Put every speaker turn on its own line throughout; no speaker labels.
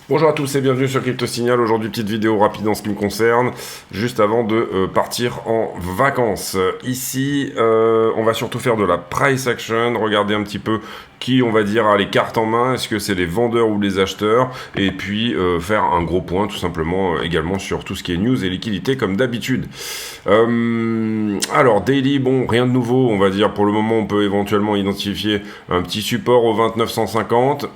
Bonjour à tous et bienvenue sur Crypto Signal. Aujourd'hui, petite vidéo rapide en ce qui me concerne, juste avant de partir en vacances. Ici, on va surtout faire de la price action, regarder un petit peu qui, on va dire, a les cartes en main, est-ce que c'est les vendeurs ou les acheteurs, et puis faire un gros point tout simplement également sur tout ce qui est news et liquidité comme d'habitude. Alors, daily, bon, rien de nouveau, on va dire, pour le moment, on peut éventuellement identifier un petit support au 29,150.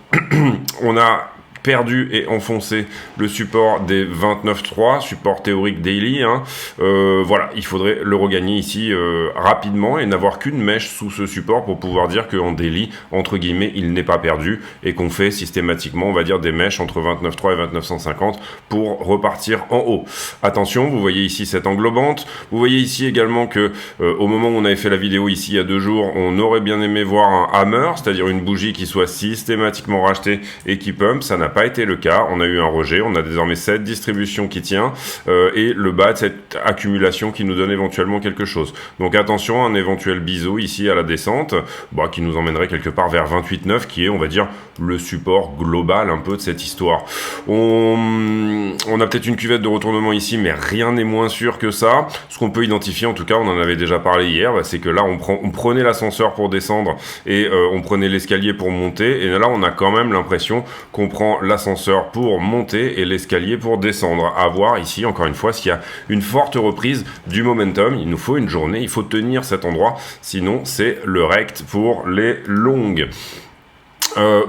On a perdu et enfoncé le support des 29.3, support théorique daily, hein. Voilà, il faudrait le regagner ici rapidement et n'avoir qu'une mèche sous ce support pour pouvoir dire qu'en daily, entre guillemets, il n'est pas perdu et qu'on fait systématiquement, on va dire, des mèches entre 29.3 et 29.150 pour repartir en haut. Attention, vous voyez ici cette englobante, vous voyez ici également que au moment où on avait fait la vidéo ici il y a 2 jours, on aurait bien aimé voir un hammer, c'est-à-dire une bougie qui soit systématiquement rachetée et qui pump, ça n'a pas été le cas, on a eu un rejet, on a désormais cette distribution qui tient et le bas de cette accumulation qui nous donne éventuellement quelque chose. Donc attention, un éventuel biseau ici à la descente, bah, qui nous emmènerait quelque part vers 28,9 qui est, on va dire, le support global un peu de cette histoire. On a peut-être une cuvette de retournement ici, mais rien n'est moins sûr que ça. Ce qu'on peut identifier, en tout cas, on en avait déjà parlé hier, bah, c'est que là, on prenait l'ascenseur pour descendre et on prenait l'escalier pour monter, et là, on a quand même l'impression qu'on prend l'ascenseur pour monter et l'escalier pour descendre. À voir ici, encore une fois, s'il y a une forte reprise du momentum. Il nous faut une journée, il faut tenir cet endroit, sinon c'est le rect pour les longues.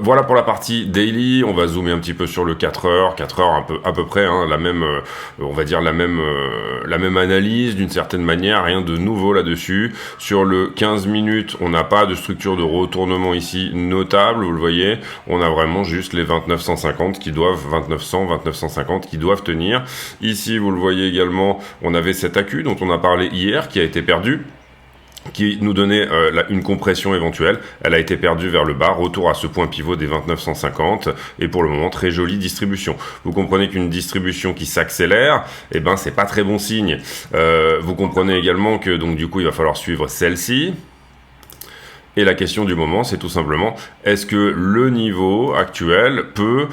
Voilà pour la partie daily. On va zoomer un petit peu sur le 4 heures à peu près, hein, la même, on va dire la même analyse d'une certaine manière, rien de nouveau là-dessus. Sur le 15 minutes, on n'a pas de structure de retournement ici notable, vous le voyez. On a vraiment juste les 2950 qui doivent, 2900, 2950 qui doivent tenir. Ici, vous le voyez également, on avait cet accu dont on a parlé hier qui a été perdu, qui nous donnait une compression éventuelle. Elle a été perdue vers le bas, retour à ce point pivot des 2950, et pour le moment, très jolie distribution. Vous comprenez qu'une distribution qui s'accélère, eh ben, c'est pas très bon signe. Vous comprenez également que, donc, du coup, il va falloir suivre celle-ci. Et la question du moment, c'est tout simplement, est-ce que le niveau actuel peut,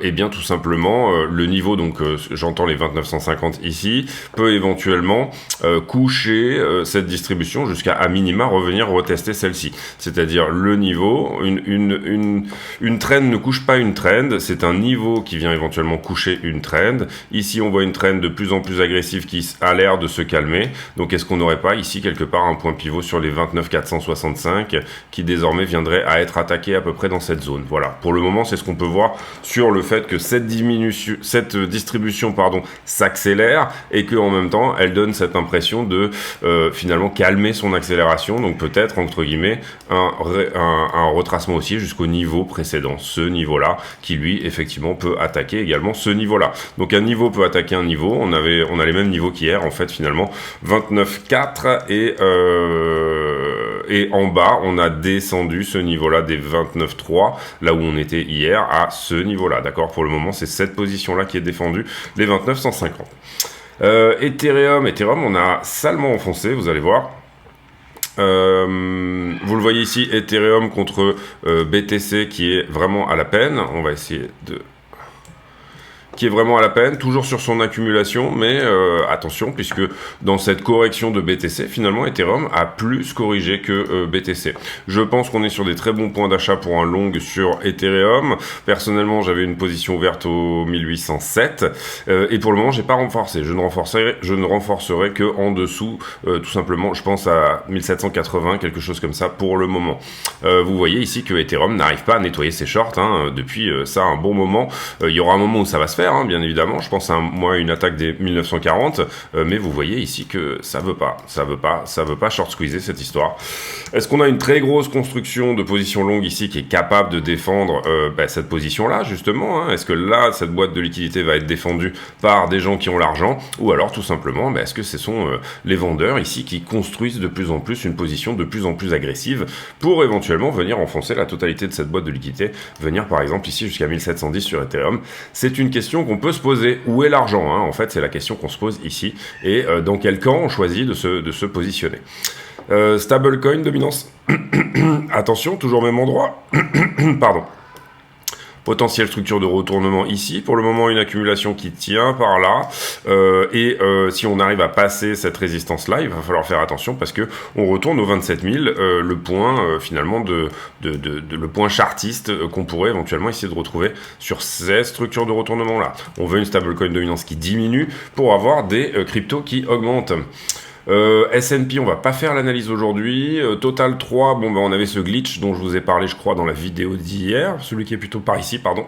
eh bien tout simplement, le niveau, donc j'entends les 2950 ici, peut éventuellement coucher cette distribution jusqu'à à minima revenir retester celle-ci. C'est-à-dire le niveau, une trend ne couche pas une trend, c'est un niveau qui vient éventuellement coucher une trend. Ici, on voit une trend de plus en plus agressive qui a l'air de se calmer. Donc, est-ce qu'on n'aurait pas ici quelque part un point pivot sur les 29 465 qui désormais viendrait à être attaqué à peu près dans cette zone. Voilà, pour le moment, c'est ce qu'on peut voir sur le fait que cette distribution s'accélère et qu'en même temps, elle donne cette impression de finalement calmer son accélération, donc peut-être, entre guillemets, un retracement aussi jusqu'au niveau précédent, ce niveau-là, qui lui, effectivement, peut attaquer également ce niveau-là. Donc un niveau peut attaquer un niveau, on a les mêmes niveaux qu'hier, en fait, finalement, 29,4 et en bas, on a descendu ce niveau-là des 29,3, là où on était hier, à ce niveau-là, d'accord? Pour le moment, c'est cette position-là qui est défendue, les 29,150. Ethereum, on a salement enfoncé, vous allez voir. Vous le voyez ici, Ethereum contre BTC qui est vraiment à la peine. On va essayer de... qui est vraiment à la peine, toujours sur son accumulation, mais attention, puisque dans cette correction de BTC, finalement, Ethereum a plus corrigé que BTC. Je pense qu'on est sur des très bons points d'achat pour un long sur Ethereum. Personnellement, j'avais une position ouverte au 1807, et pour le moment, j'ai pas renforcé. Je ne renforcerai que en dessous, tout simplement, je pense à 1780, quelque chose comme ça, pour le moment. Vous voyez ici que Ethereum n'arrive pas à nettoyer ses shorts, hein, depuis ça un bon moment. Il y aura un moment où ça va se faire, hein, bien évidemment, je pense à une attaque des 1940, mais vous voyez ici que ça veut pas short squeezer cette histoire. Est-ce qu'on a une très grosse construction de position longue ici qui est capable de défendre cette position-là, justement, hein? Est-ce que là, cette boîte de liquidité va être défendue par des gens qui ont l'argent, ou alors tout simplement, est-ce que ce sont les vendeurs ici qui construisent de plus en plus une position de plus en plus agressive pour éventuellement venir enfoncer la totalité de cette boîte de liquidité, venir par exemple ici jusqu'à 1710 sur Ethereum? C'est une question qu'on peut se poser. Où est l'argent, hein? En fait, c'est la question qu'on se pose ici. Et dans quel camp on choisit de se positionner. Stablecoin dominance. Attention, toujours même endroit. Pardon. Potentielle structure de retournement ici. Pour le moment, une accumulation qui tient par là. Si on arrive à passer cette résistance-là, il va falloir faire attention parce que on retourne aux 27 000, le point finalement le point chartiste qu'on pourrait éventuellement essayer de retrouver sur ces structures de retournement-là. On veut une stablecoin dominance qui diminue pour avoir des cryptos qui augmentent. S&P, on va pas faire l'analyse aujourd'hui. Total 3, bon ben on avait ce glitch dont je vous ai parlé, je crois, dans la vidéo d'hier, celui qui est plutôt par ici, pardon.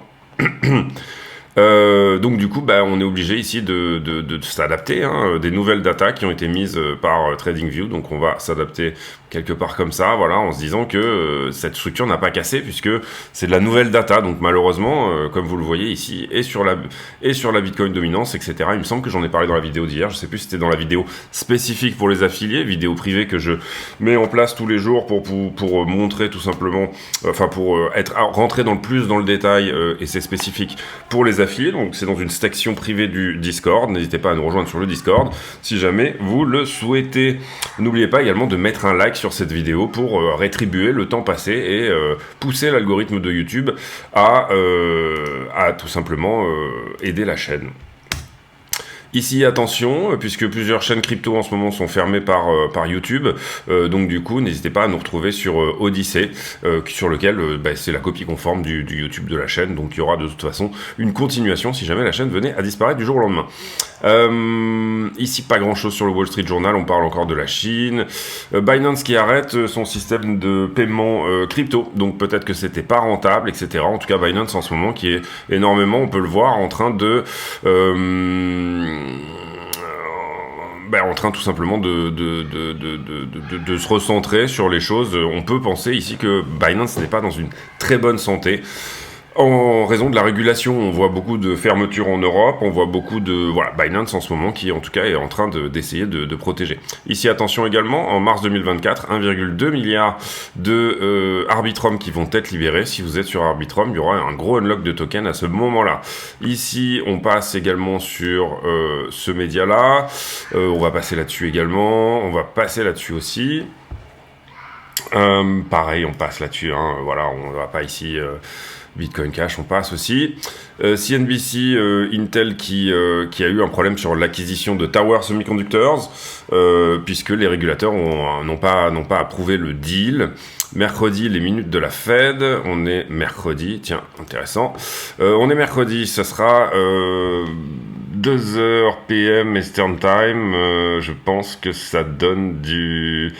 Donc du coup, bah, on est obligé ici de s'adapter, hein, des nouvelles datas qui ont été mises par TradingView, donc on va s'adapter quelque part comme ça, voilà, en se disant que cette structure n'a pas cassé puisque c'est de la nouvelle data, donc malheureusement, comme vous le voyez ici, et sur la Bitcoin dominance, etc. Il me semble que j'en ai parlé dans la vidéo d'hier, je sais plus si c'était dans la vidéo spécifique pour les affiliés, vidéo privée que je mets en place tous les jours pour montrer tout simplement, enfin pour rentrer plus dans le détail, et c'est spécifique pour les affiliés, donc c'est dans une section privée du Discord, n'hésitez pas à nous rejoindre sur le Discord si jamais vous le souhaitez. N'oubliez pas également de mettre un like sur cette vidéo pour rétribuer le temps passé et pousser l'algorithme de YouTube à tout simplement aider la chaîne. Ici, attention, puisque plusieurs chaînes crypto en ce moment sont fermées par YouTube, donc du coup, n'hésitez pas à nous retrouver sur Odyssey, sur lequel c'est la copie conforme du YouTube de la chaîne, donc il y aura de toute façon une continuation si jamais la chaîne venait à disparaître du jour au lendemain. Ici, pas grand-chose sur le Wall Street Journal, on parle encore de la Chine. Binance qui arrête son système de paiement crypto, donc peut-être que c'était pas rentable, etc. En tout cas, Binance en ce moment qui est énormément, on peut le voir, en train tout simplement de se recentrer sur les choses. On peut penser ici que Binance n'est pas dans une très bonne santé. En raison de la régulation, on voit beaucoup de fermetures en Europe, on voit beaucoup de... Voilà, Binance en ce moment qui, en tout cas, est en train d'essayer de protéger. Ici, attention également, en mars 2024, 1,2 milliard de Arbitrum qui vont être libérés. Si vous êtes sur Arbitrum, il y aura un gros unlock de tokens à ce moment-là. Ici, on passe également sur ce média-là. On va passer là-dessus également. On va passer là-dessus aussi. Pareil, on passe là-dessus. Hein. Voilà, on ne va pas ici... Bitcoin Cash, on passe aussi. CNBC, Intel qui a eu un problème sur l'acquisition de Tower Semiconductors, puisque les régulateurs n'ont pas approuvé le deal. Mercredi, les minutes de la Fed. On est mercredi, tiens, intéressant. On est mercredi, ça sera 2h PM Eastern Time. Je pense que ça donne du...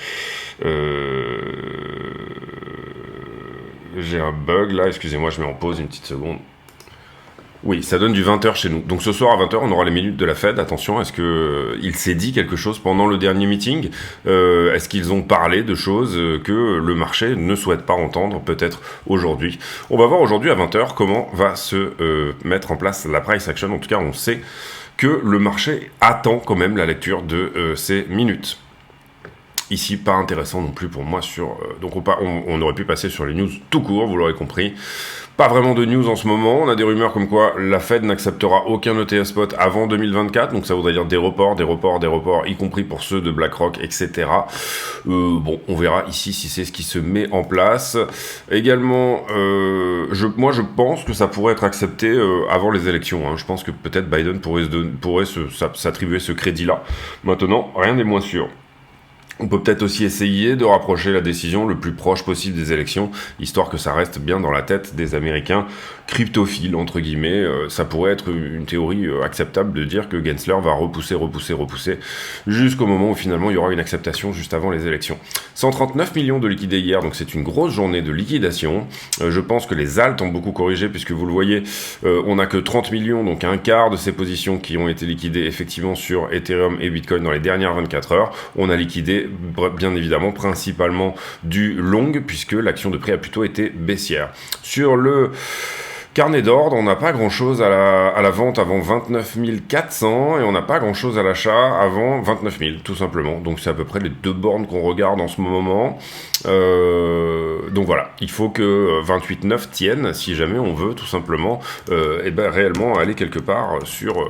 J'ai un bug là, excusez-moi, je mets en pause une petite seconde. Oui, ça donne du 20h chez nous. Donc ce soir à 20h, on aura les minutes de la Fed. Attention, est-ce qu'il s'est dit quelque chose pendant le dernier meeting ? Est-ce qu'ils ont parlé de choses que le marché ne souhaite pas entendre peut-être aujourd'hui ? On va voir aujourd'hui à 20h comment va se mettre en place la price action. En tout cas, on sait que le marché attend quand même la lecture de ces minutes. Ici, pas intéressant non plus pour moi sur... donc on aurait pu passer sur les news tout court, vous l'aurez compris. Pas vraiment de news en ce moment. On a des rumeurs comme quoi la Fed n'acceptera aucun ETF spot avant 2024. Donc ça voudrait dire des reports, y compris pour ceux de BlackRock, etc. Bon, on verra ici si c'est ce qui se met en place. Également, moi je pense que ça pourrait être accepté avant les élections. Hein. Je pense que peut-être Biden pourrait s'attribuer ce crédit-là. Maintenant, rien n'est moins sûr. On peut peut-être aussi essayer de rapprocher la décision le plus proche possible des élections, histoire que ça reste bien dans la tête des Américains cryptophiles, entre guillemets. Ça pourrait être une théorie acceptable de dire que Gensler va repousser, jusqu'au moment où finalement il y aura une acceptation juste avant les élections. 139 millions de liquidés hier, donc c'est une grosse journée de liquidation. Je pense que les alts ont beaucoup corrigé, puisque vous le voyez, on n'a que 30 millions, donc un quart de ces positions qui ont été liquidées effectivement sur Ethereum et Bitcoin dans les dernières 24 heures. On a liquidé bien évidemment principalement du long, puisque l'action de prix a plutôt été baissière. Sur le carnet d'ordre, on n'a pas grand chose à la vente avant 29 400 et on n'a pas grand chose à l'achat avant 29 000 tout simplement. Donc c'est à peu près les deux bornes qu'on regarde en ce moment. Donc voilà, il faut que 28,9 tienne si jamais on veut tout simplement réellement aller quelque part sur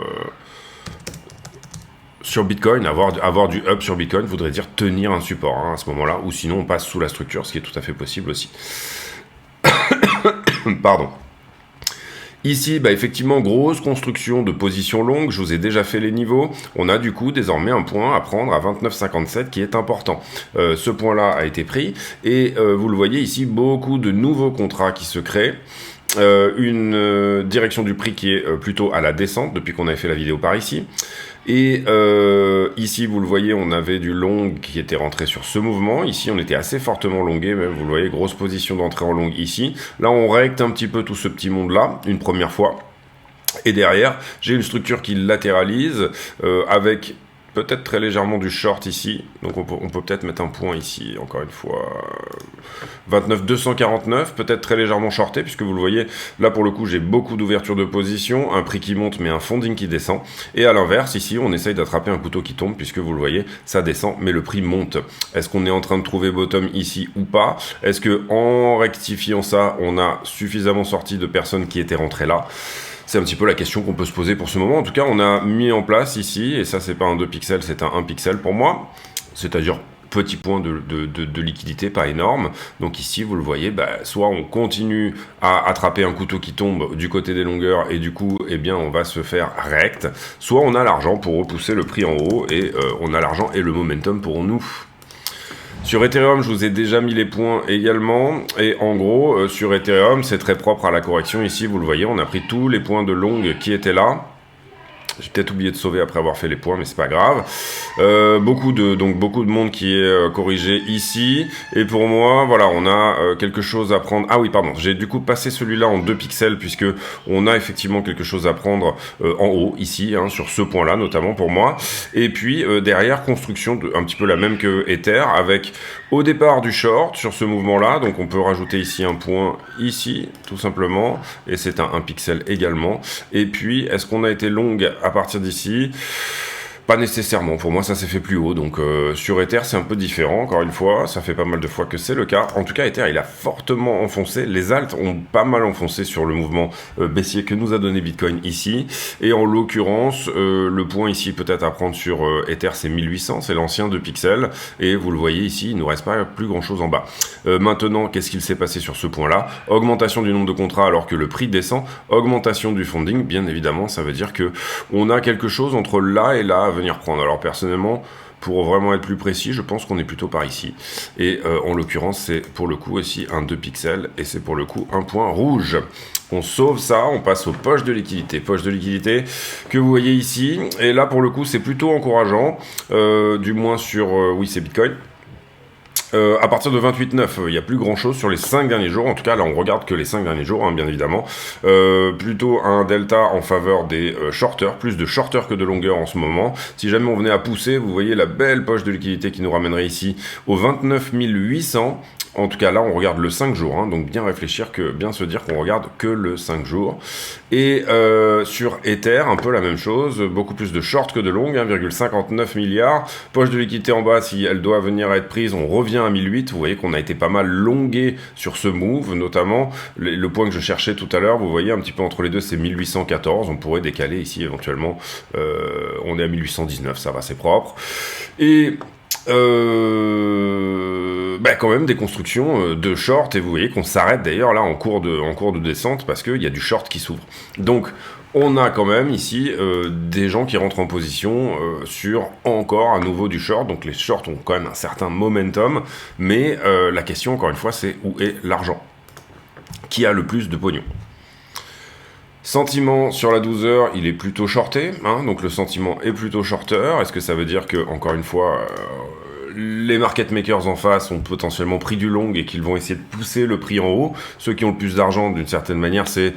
sur Bitcoin, avoir du up sur Bitcoin voudrait dire tenir un support à ce moment-là, ou sinon on passe sous la structure, ce qui est tout à fait possible aussi. Pardon. Ici, effectivement, grosse construction de position longue, je vous ai déjà fait les niveaux. On a du coup désormais un point à prendre à 29,57 qui est important. Ce point-là a été pris et vous le voyez ici, beaucoup de nouveaux contrats qui se créent. Une direction du prix qui est plutôt à la descente depuis qu'on avait fait la vidéo par ici. Et ici, vous le voyez, on avait du long qui était rentré sur ce mouvement. Ici, on était assez fortement longué, même, vous le voyez, grosse position d'entrée en long ici. Là, on recte un petit peu tout ce petit monde-là, une première fois. Et derrière, j'ai une structure qui latéralise avec peut-être très légèrement du short ici. Donc on peut peut-être mettre un point ici, encore une fois. 29,249, peut-être très légèrement shorté, puisque vous le voyez, là pour le coup j'ai beaucoup d'ouverture de position, un prix qui monte mais un funding qui descend. Et à l'inverse, ici on essaye d'attraper un couteau qui tombe, puisque vous le voyez, ça descend mais le prix monte. Est-ce qu'on est en train de trouver bottom ici ou pas? Est-ce que en rectifiant ça, on a suffisamment sorti de personnes qui étaient rentrées là? C'est un petit peu la question qu'on peut se poser pour ce moment. En tout cas, on a mis en place ici, et ça c'est pas un 2 pixels, c'est un 1 pixel pour moi, c'est-à-dire petit point de liquidité, pas énorme. Donc ici, vous le voyez, soit on continue à attraper un couteau qui tombe du côté des longueurs, et du coup, eh bien, on va se faire rect, soit on a l'argent pour repousser le prix en haut, et on a l'argent et le momentum pour nous. Sur Ethereum, je vous ai déjà mis les points également, et en gros, sur Ethereum, c'est très propre à la correction. Ici, vous le voyez, on a pris tous les points de longue qui étaient là. J'ai peut-être oublié de sauver après avoir fait les points, mais c'est pas grave. Beaucoup de monde qui est corrigé ici. Et pour moi, voilà, on a quelque chose à prendre. Ah oui, pardon, j'ai du coup passé celui-là en 2 pixels, puisque on a effectivement quelque chose à prendre en haut, ici, sur ce point-là, notamment pour moi. Et puis, derrière, construction un petit peu la même que Ether, avec au départ du short sur ce mouvement-là. Donc on peut rajouter ici un point, ici, tout simplement. Et c'est un 1 pixel également. Et puis, est-ce qu'on a été long à partir d'ici? Pas nécessairement, pour moi ça s'est fait plus haut, donc sur Ether c'est un peu différent, encore une fois, ça fait pas mal de fois que c'est le cas. En tout cas Ether il a fortement enfoncé, les alts ont pas mal enfoncé sur le mouvement baissier que nous a donné Bitcoin ici, et en l'occurrence le point ici peut-être à prendre sur Ether c'est 1800, c'est l'ancien 2 pixels, et vous le voyez ici, il ne nous reste pas plus grand chose en bas. Maintenant, qu'est-ce qu'il s'est passé sur ce point-là? Augmentation du nombre de contrats alors que le prix descend, augmentation du funding, bien évidemment, ça veut dire que on a quelque chose entre là et là à venir prendre. Alors personnellement, pour vraiment être plus précis, je pense qu'on est plutôt par ici. Et en l'occurrence, c'est pour le coup aussi un 2 pixels, et c'est pour le coup un point rouge. On sauve ça, on passe aux poches de liquidité. Poche de liquidité que vous voyez ici. Et là, pour le coup, c'est plutôt encourageant, du moins sur, oui, c'est Bitcoin. À partir de 28,9, il n'y a plus grand chose sur les 5 derniers jours. En tout cas, là, on regarde que les 5 derniers jours, bien évidemment. Plutôt un delta en faveur des shorters, plus de shorters que de longueurs en ce moment. Si jamais on venait à pousser, vous voyez la belle poche de liquidité qui nous ramènerait ici aux 29 800. En tout cas, là, on regarde le 5 jours, donc bien réfléchir, bien se dire qu'on regarde que le 5 jours. Et sur Ether, un peu la même chose, beaucoup plus de short que de long, 1,59 milliard. Poche de liquidité en bas, si elle doit venir à être prise, on revient à 1008. Vous voyez qu'on a été pas mal longué sur ce move, notamment le point que je cherchais tout à l'heure, vous voyez un petit peu entre les deux, c'est 1814. On pourrait décaler ici éventuellement. On est à 1819, ça va, c'est propre. Et quand même des constructions de short, et vous voyez qu'on s'arrête d'ailleurs là en cours de descente parce qu'il y a du short qui s'ouvre. Donc on a quand même ici des gens qui rentrent en position sur encore à nouveau du short, donc les shorts ont quand même un certain momentum, mais la question encore une fois c'est où est l'argent? Qui a le plus de pognon? Sentiment sur la 12 heures, il est plutôt shorté, donc le sentiment est plutôt shorter. Est-ce que ça veut dire que, encore une fois, les market makers en face ont potentiellement pris du long et qu'ils vont essayer de pousser le prix en haut? Ceux qui ont le plus d'argent, d'une certaine manière, c'est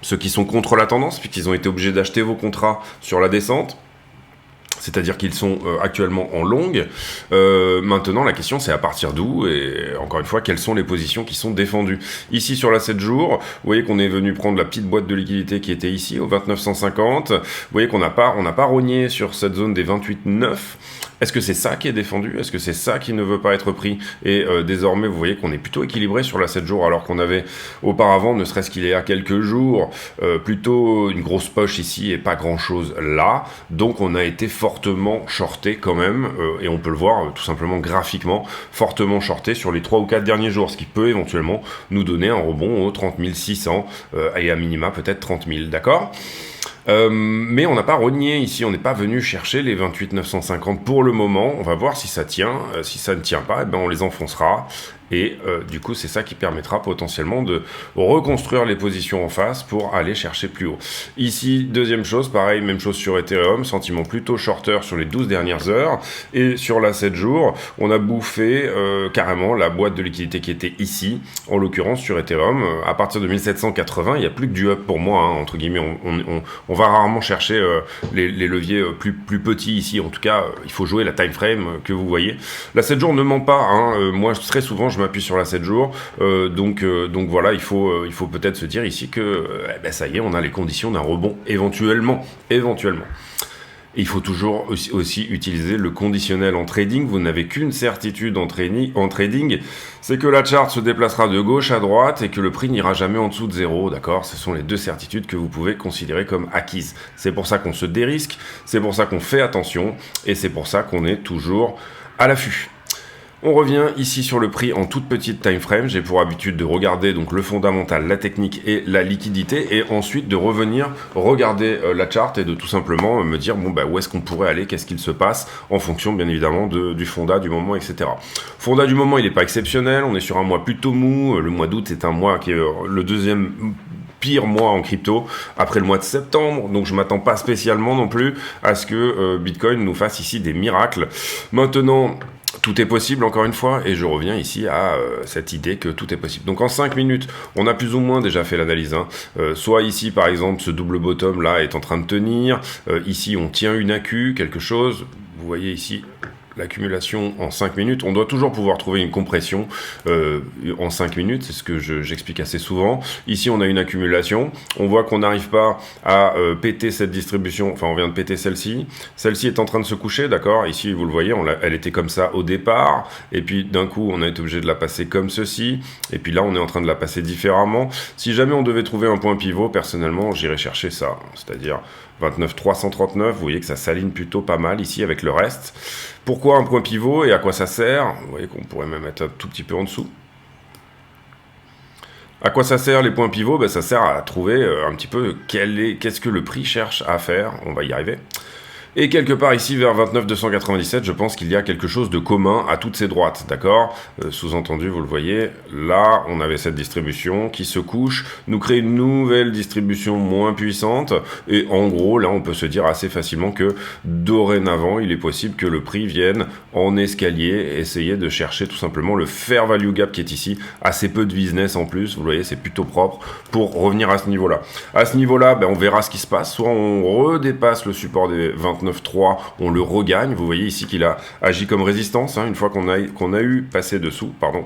ceux qui sont contre la tendance, puisqu'ils ont été obligés d'acheter vos contrats sur la descente. C'est-à-dire qu'ils sont actuellement en longue. Maintenant, la question, c'est à partir d'où, et encore une fois, quelles sont les positions qui sont défendues. Ici, sur la 7 jours, vous voyez qu'on est venu prendre la petite boîte de liquidité qui était ici, au 29,150. Vous voyez qu'on n'a pas rogné sur cette zone des 28,9. Est-ce que c'est ça qui est défendu? Est-ce que c'est ça qui ne veut pas être pris? Et désormais, vous voyez qu'on est plutôt équilibré sur la 7 jours, alors qu'on avait auparavant, ne serait-ce qu'il y a quelques jours, plutôt une grosse poche ici et pas grand-chose là. Donc on a été fortement shorté quand même, et on peut le voir tout simplement graphiquement, fortement shorté sur les 3 ou 4 derniers jours, ce qui peut éventuellement nous donner un rebond aux 30 600 et à minima peut-être 30 000, d'accord? Mais on n'a pas rogné ici, on n'est pas venu chercher les 28 950 pour le moment. On va voir si ça tient. Si ça ne tient pas, eh ben on les enfoncera. Et du coup, c'est ça qui permettra potentiellement de reconstruire les positions en face pour aller chercher plus haut. Ici, deuxième chose, pareil, même chose sur Ethereum, sentiment plutôt shorter sur les 12 dernières heures. Et sur la 7 jours, on a bouffé carrément la boîte de liquidité qui était ici, en l'occurrence sur Ethereum. À partir de 1780, il n'y a plus que du up pour moi, hein, entre guillemets. On va rarement chercher les leviers plus petits ici. En tout cas, il faut jouer la time frame que vous voyez. La 7 jours ne ment pas. Hein. Moi, très souvent, je m'appuie sur la 7 jours. Donc voilà, il faut peut-être se dire ici que ça y est, on a les conditions d'un rebond éventuellement. Et il faut toujours aussi utiliser le conditionnel en trading. Vous n'avez qu'une certitude en trading, c'est que la charte se déplacera de gauche à droite et que le prix n'ira jamais en dessous de 0, d'accord? Ce sont les deux certitudes que vous pouvez considérer comme acquises. C'est pour ça qu'on se dérisque, c'est pour ça qu'on fait attention, et c'est pour ça qu'on est toujours à l'affût. On revient ici sur le prix en toute petite time frame. J'ai pour habitude de regarder donc le fondamental, la technique et la liquidité, et ensuite de revenir regarder la chart et de tout simplement me dire bon où est-ce qu'on pourrait aller, qu'est-ce qu'il se passe en fonction bien évidemment du fonda du moment, etc. Fonda du moment, il n'est pas exceptionnel. On est sur un mois plutôt mou. Le mois d'août, c'est un mois qui est le deuxième pire mois en crypto après le mois de septembre, donc je m'attends pas spécialement non plus à ce que Bitcoin nous fasse ici des miracles. Maintenant, tout est possible, encore une fois, et je reviens ici à cette idée que tout est possible. Donc en 5 minutes, on a plus ou moins déjà fait l'analyse. Soit ici, par exemple, ce double bottom là est en train de tenir. Ici, on tient une AQ, quelque chose. Vous voyez ici l'accumulation en 5 minutes. On doit toujours pouvoir trouver une compression en 5 minutes, c'est ce que j'explique assez souvent. Ici, on a une accumulation. On voit qu'on n'arrive pas à péter cette distribution. Enfin, on vient de péter celle-ci. Celle-ci est en train de se coucher, d'accord? Ici, vous le voyez, elle était comme ça au départ. Et puis, d'un coup, on a été obligé de la passer comme ceci. Et puis là, on est en train de la passer différemment. Si jamais on devait trouver un point pivot, personnellement, j'irais chercher ça. C'est-à-dire 29 339. Vous voyez que ça s'aligne plutôt pas mal ici avec le reste. Pourquoi un point pivot et à quoi ça sert? Vous voyez qu'on pourrait même être un tout petit peu en dessous. À quoi ça sert les points pivots? Ça sert à trouver un petit peu qu'est-ce que le prix cherche à faire. On va y arriver. Et quelque part ici, vers 29 297, je pense qu'il y a quelque chose de commun à toutes ces droites, d'accord? Sous-entendu, vous le voyez, là, on avait cette distribution qui se couche, nous crée une nouvelle distribution moins puissante, et en gros, là, on peut se dire assez facilement que, dorénavant, il est possible que le prix vienne en escalier, essayer de chercher tout simplement le fair value gap qui est ici, assez peu de business en plus, vous voyez, c'est plutôt propre, pour revenir à ce niveau-là. À ce niveau-là, on verra ce qui se passe, soit on redépasse le support des 29,3, on le regagne. Vous voyez ici qu'il a agi comme résistance, une fois qu'on a eu passé dessous, pardon.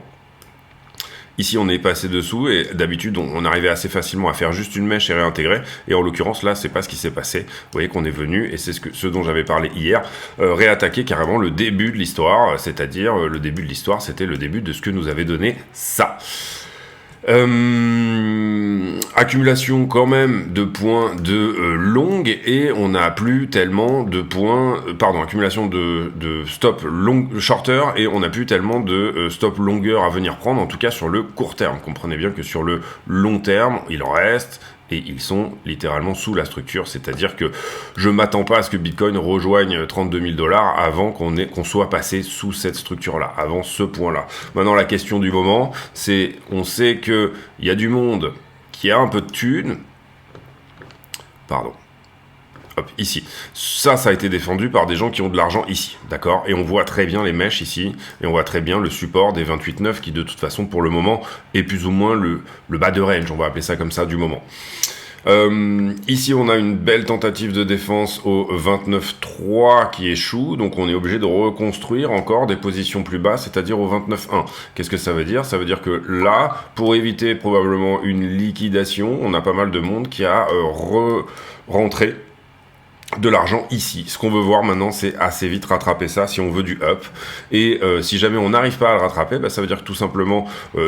Ici, on est passé dessous et d'habitude, on arrivait assez facilement à faire juste une mèche et réintégrer. Et en l'occurrence, là, c'est pas ce qui s'est passé. Vous voyez qu'on est venu, et c'est ce dont j'avais parlé hier, réattaquer carrément le début de l'histoire. C'est-à-dire, le début de l'histoire, c'était le début de ce que nous avait donné ça. Accumulation quand même de points de longue, et on n'a plus tellement de points, accumulation de stop shorter, et on n'a plus tellement de stop longueur à venir prendre, en tout cas sur le court terme. Comprenez bien que sur le long terme, il en reste, et ils sont littéralement sous la structure, c'est-à-dire que je m'attends pas à ce que Bitcoin rejoigne 32 000 $ avant qu'on soit passé sous cette structure-là, avant ce point-là. Maintenant, la question du moment, c'est, on sait qu'il y a du monde qui a un peu de thunes, hop, ici. Ça a été défendu par des gens qui ont de l'argent ici, d'accord? Et on voit très bien les mèches ici, et on voit très bien le support des 28,9 qui, de toute façon, pour le moment, est plus ou moins le bas de range, on va appeler ça comme ça, du moment. Ici, on a une belle tentative de défense au 29,3 qui échoue, donc on est obligé de reconstruire encore des positions plus basses, c'est-à-dire au 29,1. Qu'est-ce que ça veut dire? Ça veut dire que là, pour éviter probablement une liquidation, on a pas mal de monde qui a rentré de l'argent ici. Ce qu'on veut voir maintenant, c'est assez vite rattraper ça si on veut du up. Et si jamais on n'arrive pas à le rattraper, bah, ça veut dire que tout simplement,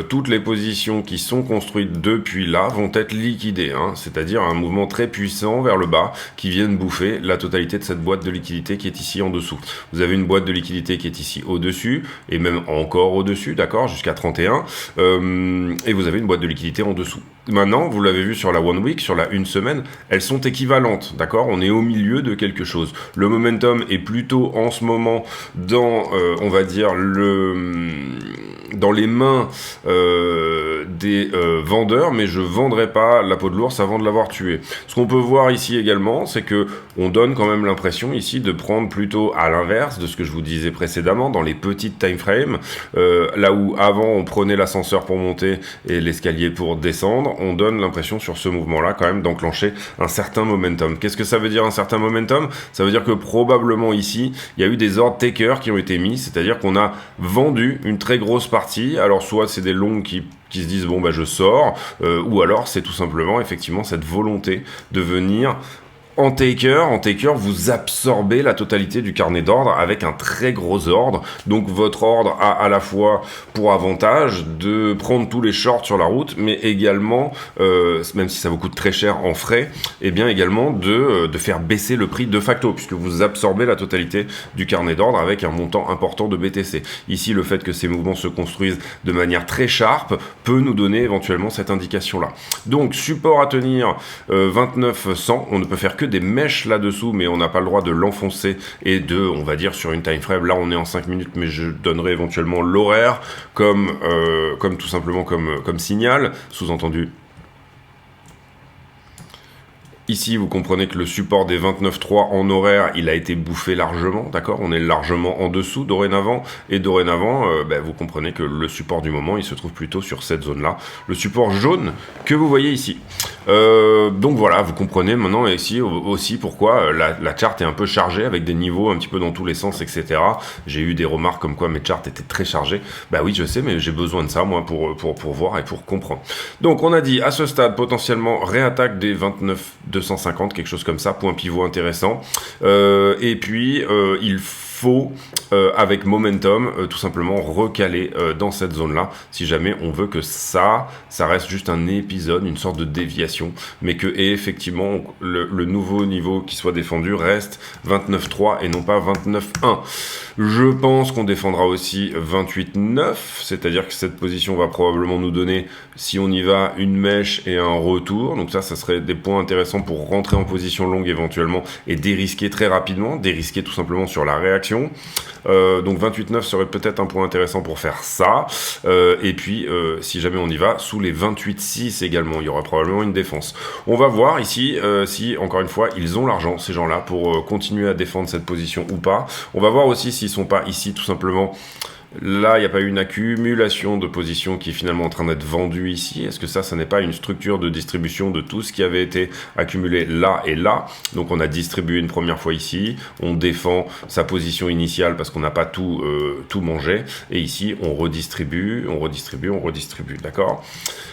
toutes les positions qui sont construites depuis là vont être liquidées. Hein, c'est-à-dire un mouvement très puissant vers le bas qui viennent bouffer la totalité de cette boîte de liquidité qui est ici en dessous. Vous avez une boîte de liquidité qui est ici au-dessus, et même encore au-dessus, d'accord, jusqu'à 31. Et vous avez une boîte de liquidité en dessous. Maintenant, vous l'avez vu sur la One Week, sur la une semaine, elles sont équivalentes, d'accord. On est au milieu de quelque chose. Le momentum est plutôt en ce moment dans, on va dire, dans les mains des vendeurs, mais je vendrai pas la peau de l'ours avant de l'avoir tué. Ce qu'on peut voir ici également, c'est que on donne quand même l'impression ici de prendre plutôt à l'inverse de ce que je vous disais précédemment, dans les petites time frames, là où avant on prenait l'ascenseur pour monter et l'escalier pour descendre, on donne l'impression sur ce mouvement-là quand même d'enclencher un certain momentum. Qu'est-ce que ça veut dire un certain momentum? Ça veut dire que probablement ici, il y a eu des ordres takers qui ont été mis, c'est-à-dire qu'on a vendu une très grosse partie. Alors soit c'est des longs qui se disent bon bah je sors, ou alors c'est tout simplement effectivement cette volonté de venir en taker, vous absorbez la totalité du carnet d'ordre avec un très gros ordre. Donc votre ordre a à la fois pour avantage de prendre tous les shorts sur la route, mais également, même si ça vous coûte très cher en frais, et bien également de faire baisser le prix de facto, puisque vous absorbez la totalité du carnet d'ordre avec un montant important de BTC. Ici, le fait que ces mouvements se construisent de manière très sharp peut nous donner éventuellement cette indication-là. Donc, support à tenir 2900, on ne peut faire que des mèches là-dessous, mais on n'a pas le droit de l'enfoncer et de, on va dire, sur une time frame, là on est en 5 minutes, mais je donnerai éventuellement l'horaire comme tout simplement comme signal, sous-entendu. Ici, vous comprenez que le support des 29.3 en horaire, il a été bouffé largement, d'accord. On est largement en dessous dorénavant, et dorénavant, vous comprenez que le support du moment, il se trouve plutôt sur cette zone-là. Le support jaune que vous voyez ici. Donc voilà, vous comprenez maintenant ici aussi pourquoi la charte est un peu chargée, avec des niveaux un petit peu dans tous les sens, etc. J'ai eu des remarques comme quoi mes charts étaient très chargés. Bah oui, je sais, mais j'ai besoin de ça, moi, pour voir et pour comprendre. Donc, on a dit, à ce stade, potentiellement, réattaque des 29.250, quelque chose comme ça, point pivot intéressant. Et puis, il faut, avec momentum, tout simplement recaler dans cette zone-là, si jamais on veut que ça reste juste un épisode, une sorte de déviation, mais que effectivement le nouveau niveau qui soit défendu reste 29.3 et non pas 29.1. Je pense qu'on défendra aussi 28.9, c'est-à-dire que cette position va probablement nous donner, si on y va, une mèche et un retour. Donc ça serait des points intéressants pour rentrer en position longue éventuellement et dérisquer très rapidement, dérisquer tout simplement sur la réaction. Donc 28.9 serait peut-être un point intéressant pour faire ça. Et puis, si jamais on y va, sous les 28.6 également, il y aura probablement une défense. On va voir ici si, encore une fois, ils ont l'argent, ces gens-là, pour continuer à défendre cette position ou pas. On va voir aussi s'ils sont pas ici, tout simplement. Là, il n'y a pas eu une accumulation de positions qui est finalement en train d'être vendue ici. Est-ce que ça n'est pas une structure de distribution de tout ce qui avait été accumulé là et là? Donc, on a distribué une première fois ici. On défend sa position initiale parce qu'on n'a pas tout mangé. Et ici, on redistribue. D'accord?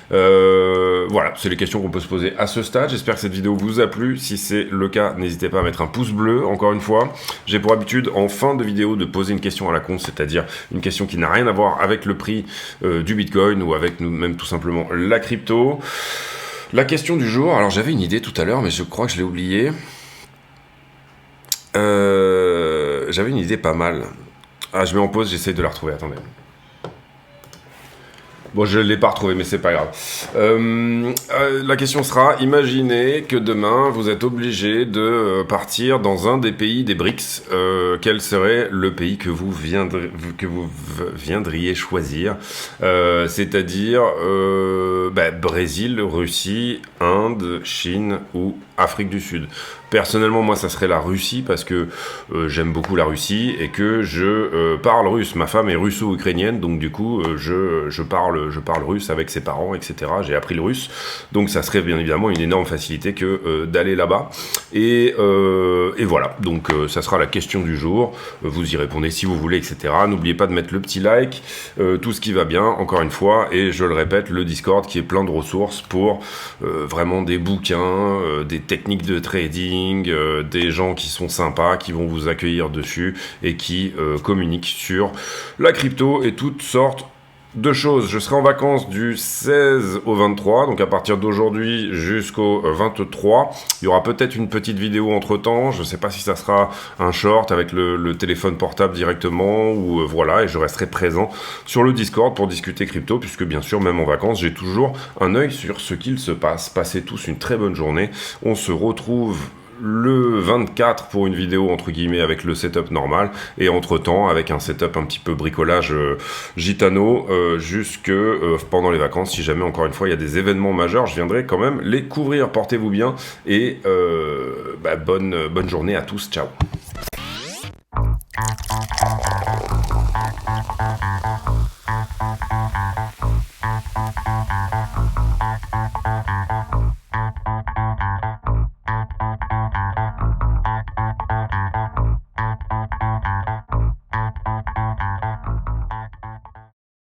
Voilà, c'est les questions qu'on peut se poser à ce stade. J'espère que cette vidéo vous a plu. Si c'est le cas, n'hésitez pas à mettre un pouce bleu. Encore une fois, j'ai pour habitude, en fin de vidéo, de poser une question à la con, c'est-à-dire une question qui n'a rien à voir avec le prix du Bitcoin ou avec même tout simplement la crypto. La question du jour, alors j'avais une idée tout à l'heure, mais je crois que je l'ai oubliée. J'avais une idée pas mal. Ah, je mets en pause, j'essaye de la retrouver, attendez. Bon, je ne l'ai pas retrouvé, mais c'est pas grave. La question sera, imaginez que demain, vous êtes obligé de partir dans un des pays des BRICS. Quel serait le pays que vous viendriez choisir? C'est-à-dire Brésil, Russie, Inde, Chine ou Afrique du Sud. Personnellement, moi, ça serait la Russie parce que j'aime beaucoup la Russie et que je parle russe. Ma femme est russo-ukrainienne, donc du coup, je parle russe avec ses parents, etc. J'ai appris le russe, donc ça serait bien évidemment une énorme facilité que d'aller là-bas. Et voilà, donc ça sera la question du jour. Vous y répondez si vous voulez, etc. N'oubliez pas de mettre le petit like, tout ce qui va bien, encore une fois. Et je le répète, le Discord qui est plein de ressources pour vraiment des bouquins, des techniques de trading, des gens qui sont sympas, qui vont vous accueillir dessus et qui communiquent sur la crypto et toutes sortes de choses. Je serai en vacances du 16 au 23, donc à partir d'aujourd'hui jusqu'au 23. Il y aura peut-être une petite vidéo entre temps. Je ne sais pas si ça sera un short avec le téléphone portable directement ou voilà, et je resterai présent sur le Discord pour discuter crypto, puisque bien sûr, même en vacances, j'ai toujours un œil sur ce qu'il se passe. Passez tous une très bonne journée. On se retrouve le 24 pour une vidéo entre guillemets avec le setup normal et entre temps avec un setup un petit peu bricolage gitano jusque pendant les vacances. Si jamais encore une fois il y a des événements majeurs, je viendrai quand même les couvrir. Portez-vous bien et bonne journée à tous, ciao.